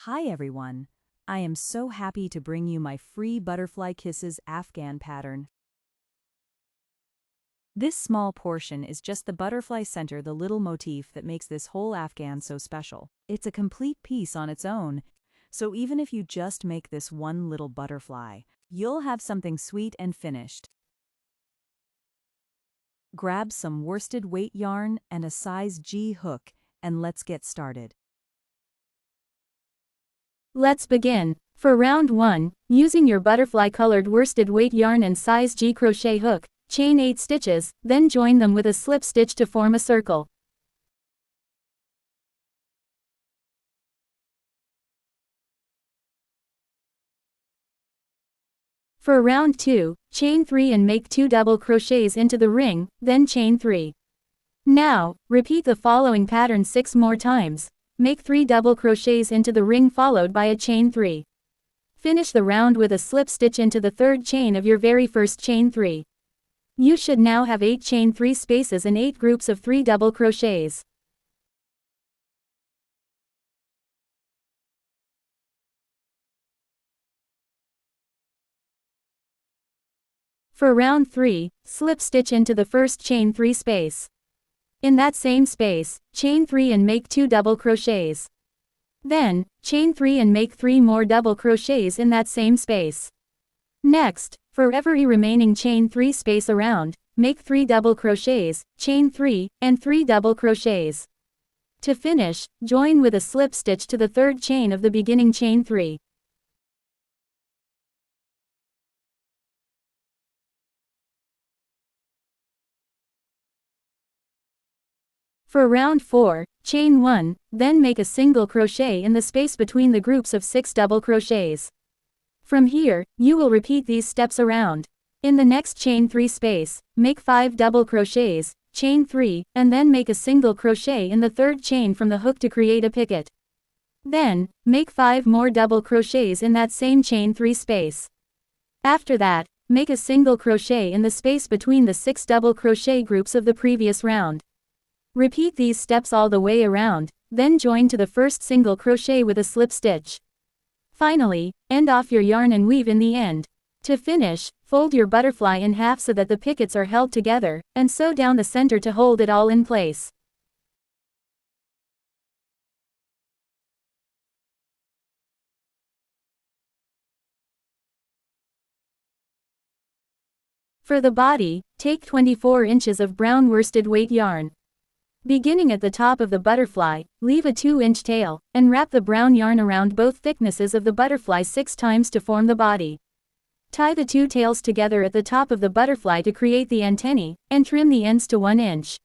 Hi everyone! I am so happy to bring you my free Butterfly Kisses Afghan pattern. This small portion is just the butterfly center, the little motif that makes this whole Afghan so special. It's a complete piece on its own, so even if you just make this one little butterfly, you'll have something sweet and finished. Grab some worsted weight yarn and a size G hook, and let's get started. Let's begin. For round 1, using your butterfly-colored worsted weight yarn and size G crochet hook, chain 8 stitches, then join them with a slip stitch to form a circle. For round 2, chain 3 and make 2 double crochets into the ring, then chain 3. Now, repeat the following pattern 6 more times. Make 3 double crochets into the ring followed by a chain 3. Finish the round with a slip stitch into the third chain of your very first chain 3. You should now have 8 chain 3 spaces and 8 groups of 3 double crochets. For round 3, slip stitch into the first chain 3 space. In that same space, chain 3 and make 2 double crochets. Then, chain 3 and make 3 more double crochets in that same space. Next, for every remaining chain 3 space around, make 3 double crochets, chain 3, and 3 double crochets. To finish, join with a slip stitch to the third chain of the beginning chain 3. For round 4, chain 1, then make a single crochet in the space between the groups of 6 double crochets. From here, you will repeat these steps around. In the next chain 3 space, make 5 double crochets, chain 3, and then make a single crochet in the third chain from the hook to create a picot. Then, make 5 more double crochets in that same chain 3 space. After that, make a single crochet in the space between the 6 double crochet groups of the previous round. Repeat these steps all the way around, then join to the first single crochet with a slip stitch. Finally, end off your yarn and weave in the end. To finish, fold your butterfly in half so that the picots are held together, and sew down the center to hold it all in place. For the body, take 24 inches of brown worsted weight yarn. Beginning at the top of the butterfly, leave a 2-inch tail, and wrap the brown yarn around both thicknesses of the butterfly 6 times to form the body. Tie the 2 tails together at the top of the butterfly to create the antennae, and trim the ends to 1 inch.